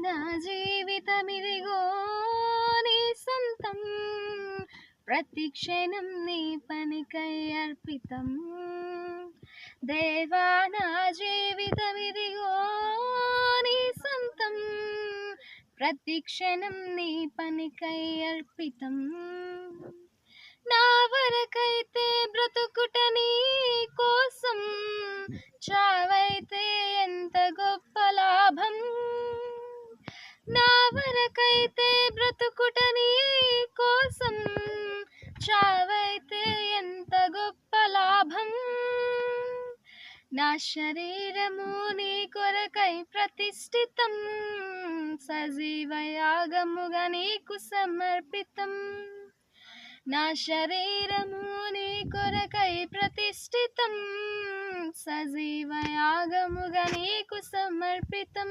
నా జీవితమిదిగో నీ సొంతం, ప్రతి క్షణం నీ పనికై అర్పితం. దేవా నా జీవితమిదిగో నీ సొంతం, ప్రతి క్షణం నీ పనికై అర్పితం. నా వరకైతే బ్రతుకుట నీ కోసం, చావైతే ఎంత గొప్ప లాభం. నా వరకైతే బ్రతుకుట నీ కోసం, చావైతే ఎంత గొప్ప లాభం. నా శరీరము నీ కొరకై ప్రతిష్ఠితం, సజీవ యాగముగా నీకు సమర్పితం. నా శరీరము నీ కొరకై ప్రతిష్ఠితం, సజీవ యాగముగా నీకు సమర్పితం.